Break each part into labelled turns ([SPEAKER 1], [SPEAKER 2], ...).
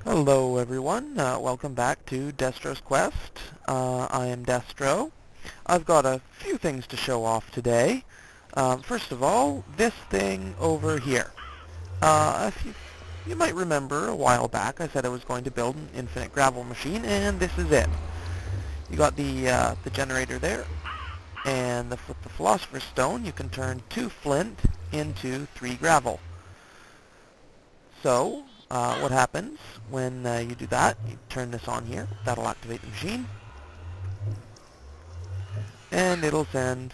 [SPEAKER 1] Hello everyone, welcome back to Destro's Quest. I am Destro. I've got a few things to show off today. First of all, this thing over here. If you might remember a while back I said I was going to build an infinite gravel machine, and this is it. You got the generator there, and with the Philosopher's Stone you can turn 2 flint into 3 gravel. So, what happens when you do that, you turn this on here, that'll activate the machine, and it'll send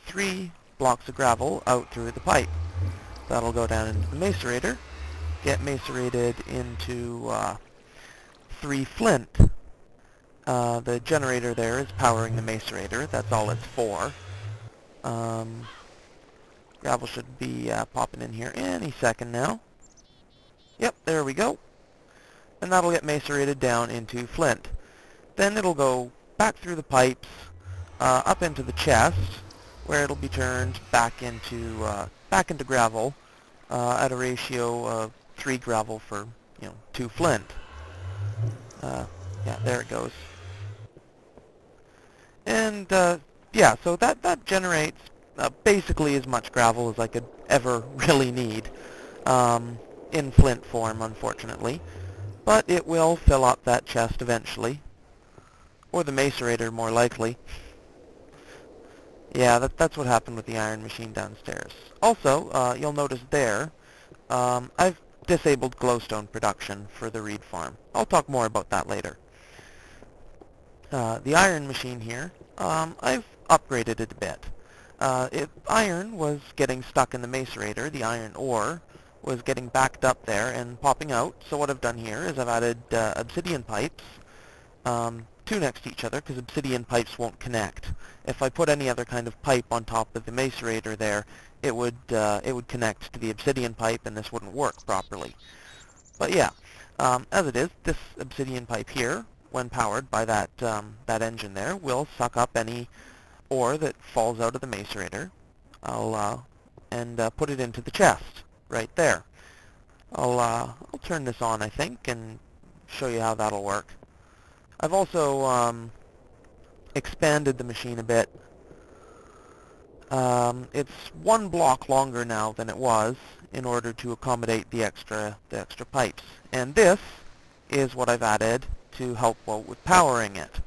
[SPEAKER 1] 3 blocks of gravel out through the pipe. That'll go down into the macerator, get macerated into 3 flint. The generator there is powering the macerator, that's all it's for. Gravel should be popping in here any second now. Yep, there we go. And that'll get macerated down into flint. Then it'll go back through the pipes, up into the chest, where it'll be turned back into gravel, at a ratio of 3 gravel for 2 flint. Yeah, there it goes. And yeah, so that generates basically as much gravel as I could ever really need. In flint form, unfortunately, but it will fill up that chest eventually, or the macerator more likely. Yeah, that's what happened with the iron machine downstairs. Also, you'll notice there, I've disabled glowstone production for the reed farm. I'll talk more about that later. The iron machine here, I've upgraded it a bit. Iron was getting stuck in the macerator, the iron ore was getting backed up there and popping out. So what I've done here is I've added obsidian pipes, 2 next to each other, because obsidian pipes won't connect. If I put any other kind of pipe on top of the macerator there, it would connect to the obsidian pipe and this wouldn't work properly. But yeah, as it is, this obsidian pipe here, when powered by that engine there, will suck up any ore that falls out of the macerator. And put it into the chest right there. I'll turn this on, I think, and show you how that'll work. I've also expanded the machine a bit. It's 1 block longer now than it was in order to accommodate the extra pipes. And this is what I've added to help with powering it.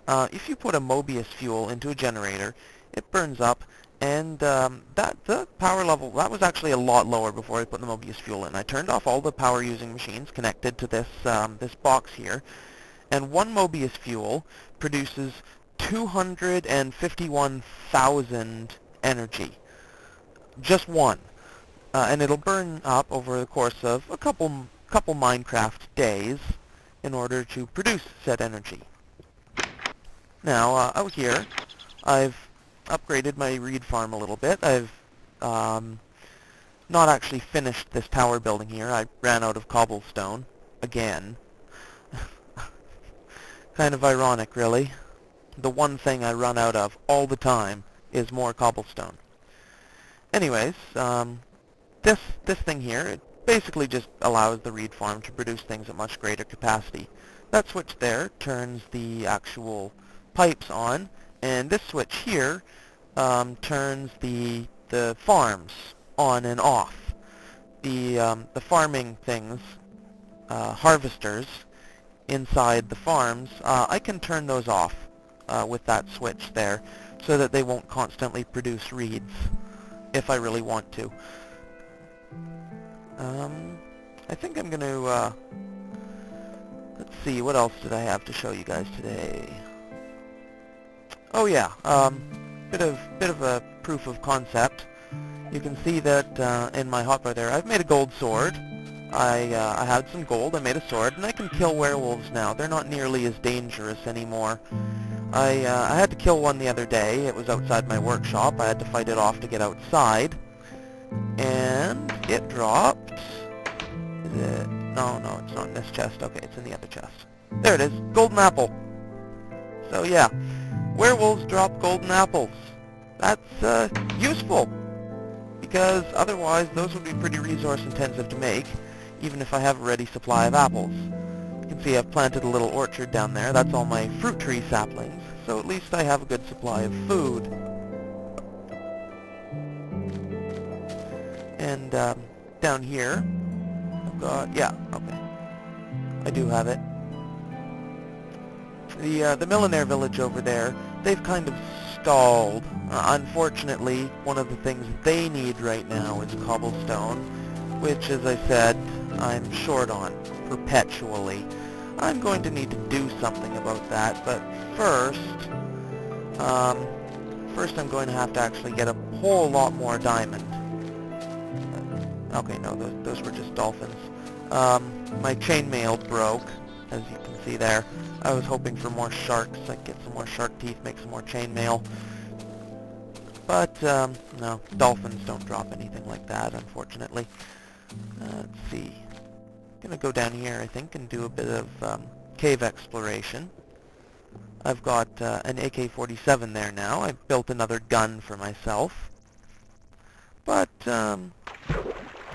[SPEAKER 1] If you put a Mobius fuel into a generator, it burns up. And the power level, that was actually a lot lower before I put the Mobius fuel in. I turned off all the power-using machines connected to this this box here, and 1 Mobius fuel produces 251,000 energy. Just 1. And it'll burn up over the course of a couple Minecraft days in order to produce said energy. Now, out here, I've upgraded my reed farm a little bit. I've not actually finished this tower building here. I ran out of cobblestone again. Kind of ironic, really. The one thing I run out of all the time is more cobblestone. Anyways, this thing here, it basically just allows the reed farm to produce things at much greater capacity. That switch there turns the actual pipes on, and this switch here turns the farms on and off. The farming things, harvesters inside the farms, I can turn those off with that switch there, so that they won't constantly produce reeds if I really want to. I think I'm going to let's see, what else did I have to show you guys today? Oh yeah, bit of a proof of concept. You can see that in my hotbar there, I've made a gold sword. I had some gold, I made a sword, and I can kill werewolves now. They're not nearly as dangerous anymore. I had to kill one the other day. It was outside my workshop. I had to fight it off to get outside, and it dropped. Is it? No, it's not in this chest. Okay, it's in the other chest. There it is, golden apple. So yeah. Werewolves drop golden apples. That's useful, because otherwise those would be pretty resource intensive to make, even if I have a ready supply of apples. You can see I've planted a little orchard down there. That's all my fruit tree saplings, so at least I have a good supply of food. And down here, I've got, yeah, okay, I do have it. The millionaire village over there, they've kind of stalled. Unfortunately, one of the things they need right now is cobblestone, which, as I said, I'm short on perpetually. I'm going to need to do something about that, but first I'm going to have to actually get a whole lot more diamond. Okay, no, those were just dolphins. My chainmail broke, as you can see there. I was hoping for more sharks. I'd get some more shark teeth, make some more chainmail. But, no, dolphins don't drop anything like that, unfortunately. Let's see. I'm gonna go down here, I think, and do a bit of cave exploration. I've got an AK-47 there now. I've built another gun for myself. But, I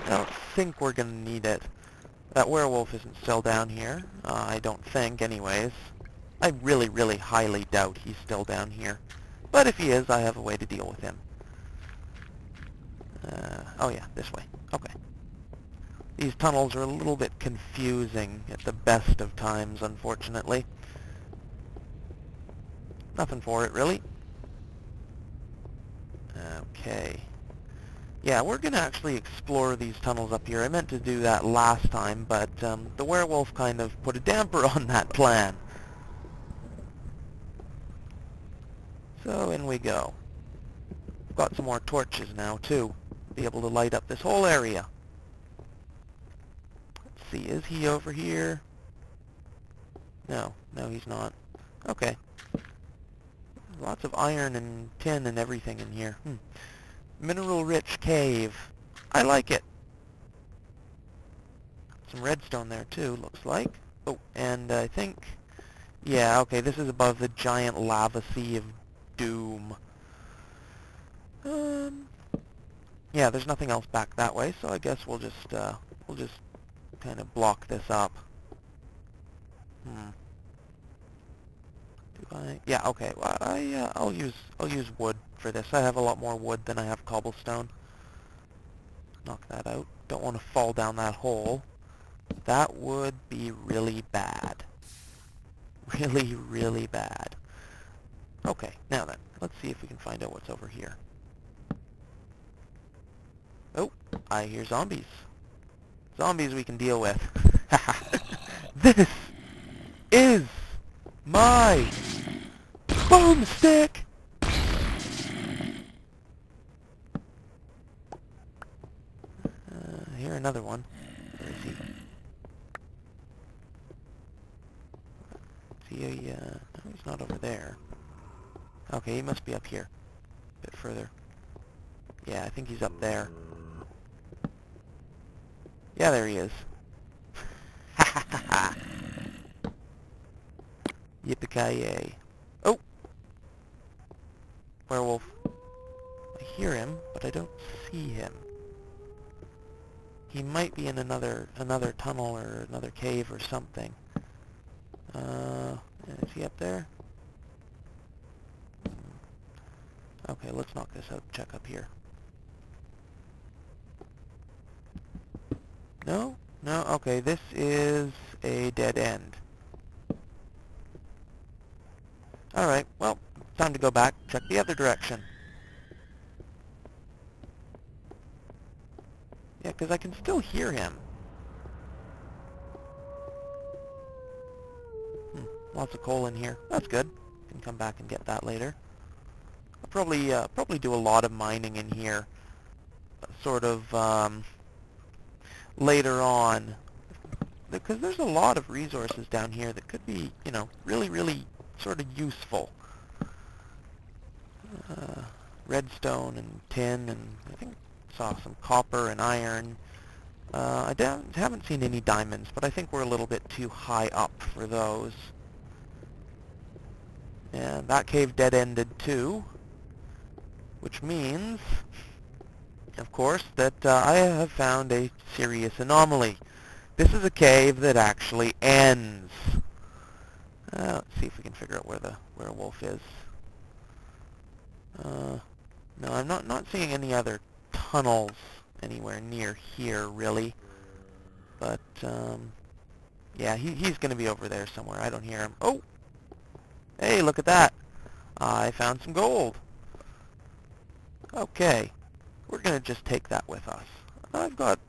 [SPEAKER 1] don't think we're gonna need it. That werewolf isn't still down here. I don't think, anyways. I really, really highly doubt he's still down here. But if he is, I have a way to deal with him. Oh yeah, this way. Okay. These tunnels are a little bit confusing at the best of times, unfortunately. Nothing for it, really. Okay. Yeah, we're going to actually explore these tunnels up here. I meant to do that last time, but the werewolf kind of put a damper on that plan. So in we go. Got some more torches now, too. Be able to light up this whole area. Let's see, is he over here? No, he's not. Okay. Lots of iron and tin and everything in here. Mineral-rich cave. I like it. Some redstone there too, looks like. Oh, and I think... yeah, okay, this is above the giant lava sea of doom. Yeah, there's nothing else back that way, so I guess we'll just kind of block this up. Do I? Yeah, okay. Well, I'll use wood for this. I have a lot more wood than I have cobblestone. Knock that out. Don't want to fall down that hole. That would be really bad. Really, really bad. Okay, now then, let's see if we can find out what's over here. Oh, I hear zombies. Zombies we can deal with. This is my boomstick! I hear another one. Where is he? Is he no, he's not over there. Okay, he must be up here. A bit further. Yeah, I think he's up there. Yeah, there he is. Ha ha ha ha! Yippee-ki-yay. Oh! Werewolf. I hear him, but I don't see him. He might be in another tunnel or another cave or something. Is he up there? Okay, let's knock this out. Check up here. No? No? Okay, this is a dead end. Alright, well, time to go back, check the other direction. Yeah, because I can still hear him. Lots of coal in here. That's good. Can come back and get that later. I'll probably do a lot of mining in here, sort of later on, because there's a lot of resources down here that could be, you know, really, really sort of useful. Redstone and tin, and I think saw some copper and iron. I haven't seen any diamonds, but I think we're a little bit too high up for those. And that cave dead-ended too, which means, of course, that I have found a serious anomaly. This is a cave that actually ends. Let's see if we can figure out where the werewolf is. No, I'm not seeing any other tunnels anywhere near here, really. But, yeah, he's going to be over there somewhere. I don't hear him. Oh! Hey, look at that! I found some gold. Okay, we're going to just take that with us.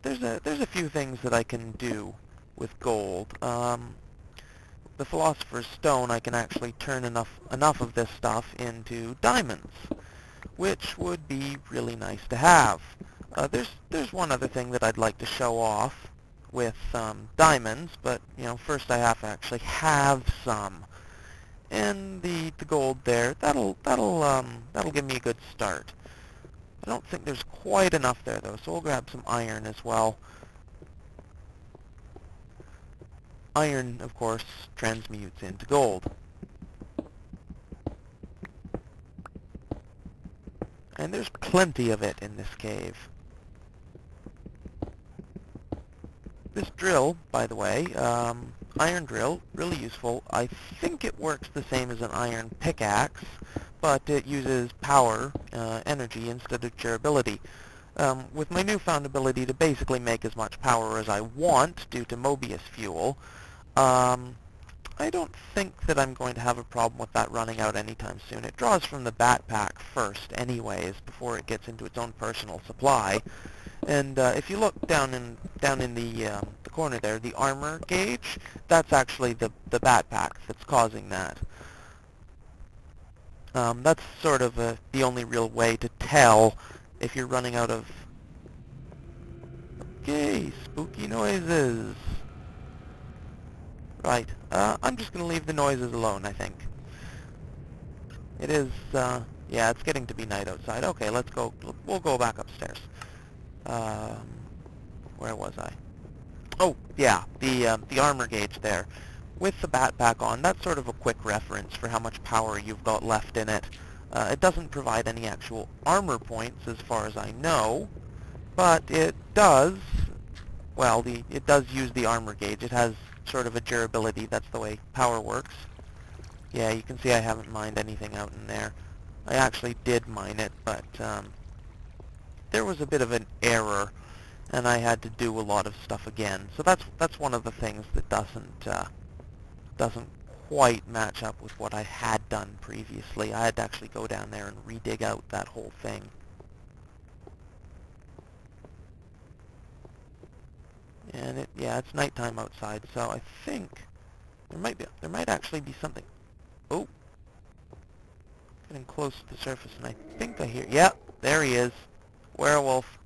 [SPEAKER 1] There's a few things that I can do with gold. The Philosopher's Stone, I can actually turn enough of this stuff into diamonds, which would be really nice to have. There's one other thing that I'd like to show off with diamonds, but first I have to actually have some. And the gold there, that'll give me a good start. I don't think there's quite enough there though, so we'll grab some iron as well. Iron, of course, transmutes into gold. And there's plenty of it in this cave. This drill, by the way, iron drill, really useful. I think it works the same as an iron pickaxe, but it uses power, energy, instead of durability. With my newfound ability to basically make as much power as I want due to Mobius fuel, I don't think that I'm going to have a problem with that running out anytime soon. It draws from the backpack first anyways, before it gets into its own personal supply. And if you look down in the corner there, the armor gauge, that's actually the backpack that's causing that. That's sort of the only real way to tell if you're running out of... Okay, spooky noises. Right, I'm just going to leave the noises alone, I think. It is, yeah, it's getting to be night outside. Okay, let's go, we'll go back upstairs. Where was I? Oh, yeah, the armor gauge there. With the backpack on, that's sort of a quick reference for how much power you've got left in it. It doesn't provide any actual armor points as far as I know, but it does, well, it does use the armor gauge. It has sort of a durability. That's the way power works. Yeah, you can see I haven't mined anything out in there. I actually did mine it, but there was a bit of an error, and I had to do a lot of stuff again. So that's one of the things that doesn't quite match up with what I had done previously. I had to actually go down there and redig out that whole thing. And yeah, it's nighttime outside, so I think there might actually be something. Oh, getting close to the surface, and I think I hear. Yep, there he is, werewolf.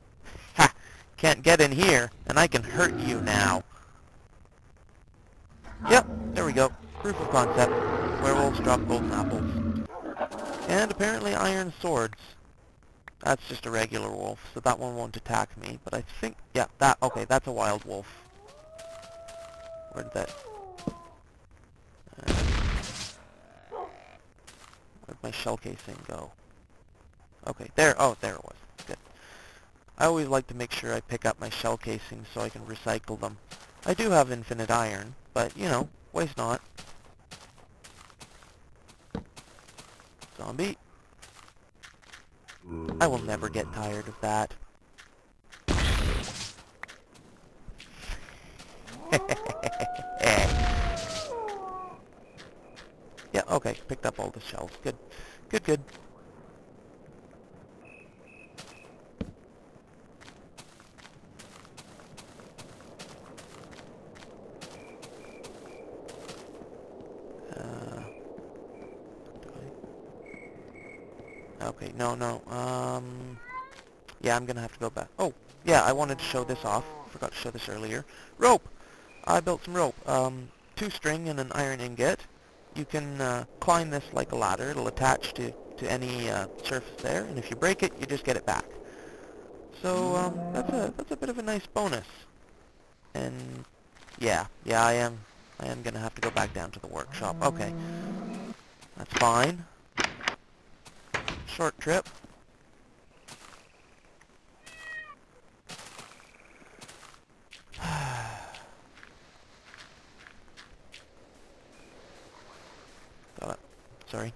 [SPEAKER 1] Ha! Can't get in here, and I can hurt you now. Yep, there we go. Proof of concept. Werewolves drop golden apples, and apparently iron swords. That's just a regular wolf, so that one won't attack me. But I think, yeah, okay, that's a wild wolf. Where did that... where'd my shell casing go? Okay, there, oh, there it was. Good. I always like to make sure I pick up my shell casings so I can recycle them. I do have infinite iron, but, waste not. Zombie. I will never get tired of that. Yeah, okay, picked up all the shells. Good. Good, good. Okay, no. Yeah, I'm gonna have to go back. Oh, yeah, I wanted to show this off. Forgot to show this earlier. Rope! I built some rope. 2 string and an iron ingot. You can climb this like a ladder. It'll attach to any surface there, and if you break it, you just get it back. So, that's a bit of a nice bonus. And, yeah, I am gonna have to go back down to the workshop. Okay. That's fine. Short trip. sorry.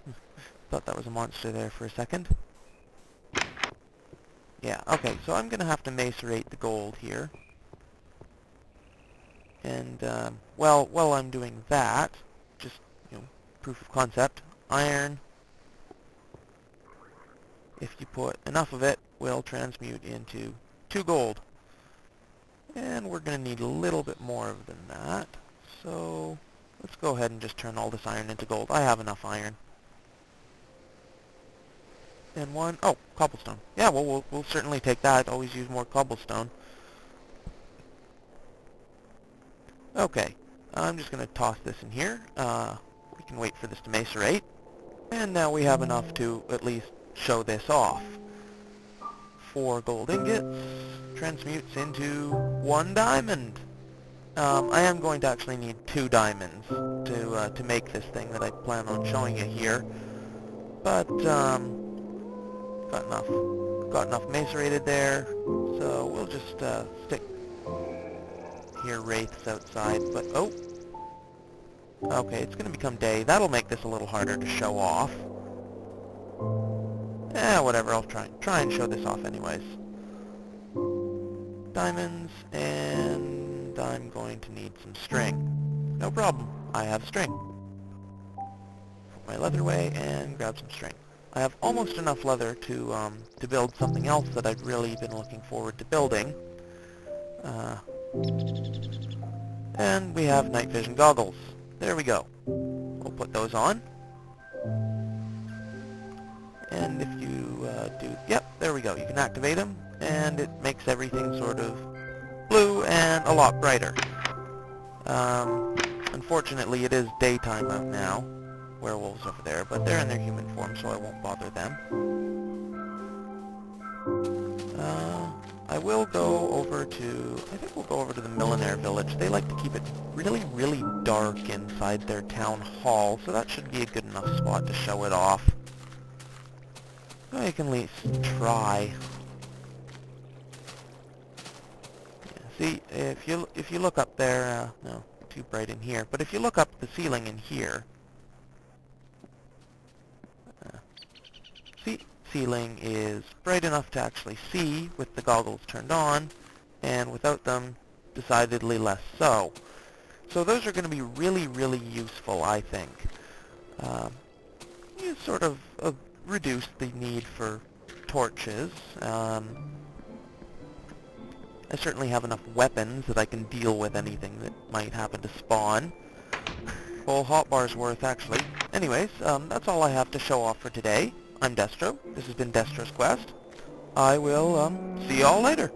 [SPEAKER 1] Thought that was a monster there for a second. Yeah, okay, so I'm going to have to macerate the gold here. And, well, while I'm doing that, just, proof of concept, iron, if you put enough of it, will transmute into 2 gold. And we're going to need a little bit more than that. So let's go ahead and just turn all this iron into gold. I have enough iron. And oh, cobblestone. Yeah, well, we'll certainly take that. Always use more cobblestone. Okay, I'm just going to toss this in here. We can wait for this to macerate. And now we have enough to at least show this off. 4 gold ingots transmutes into 1 diamond. I am going to actually need 2 diamonds to make this thing that I plan on showing you here. But got enough macerated there, so we'll just stick here. Wraiths outside, but oh, okay, it's going to become day. That'll make this a little harder to show off. Whatever, I'll try and show this off anyways. Diamonds, and I'm going to need some string. No problem, I have string. Put my leather away and grab some string. I have almost enough leather to build something else that I'd really been looking forward to building. And we have night vision goggles. There we go. We'll put those on. And if you yep, there we go. You can activate them, and it makes everything sort of blue and a lot brighter. Unfortunately, it is daytime out now. Werewolves over there, but they're in their human form, so I won't bother them. I will go over to, I think we'll go over to the Millionaire Village. They like to keep it really, really dark inside their town hall, so that should be a good enough spot to show it off. I can at least try. Yeah, see, if you look up there, no, too bright in here, but if you look up the ceiling in here, see, ceiling is bright enough to actually see with the goggles turned on, and without them, decidedly less so. So those are going to be really, really useful, I think. You sort of reduce the need for torches. I certainly have enough weapons that I can deal with anything that might happen to spawn. Full hotbar's worth, actually. Anyways, that's all I have to show off for today. I'm Destro. This has been Destro's Quest. I will see you all later.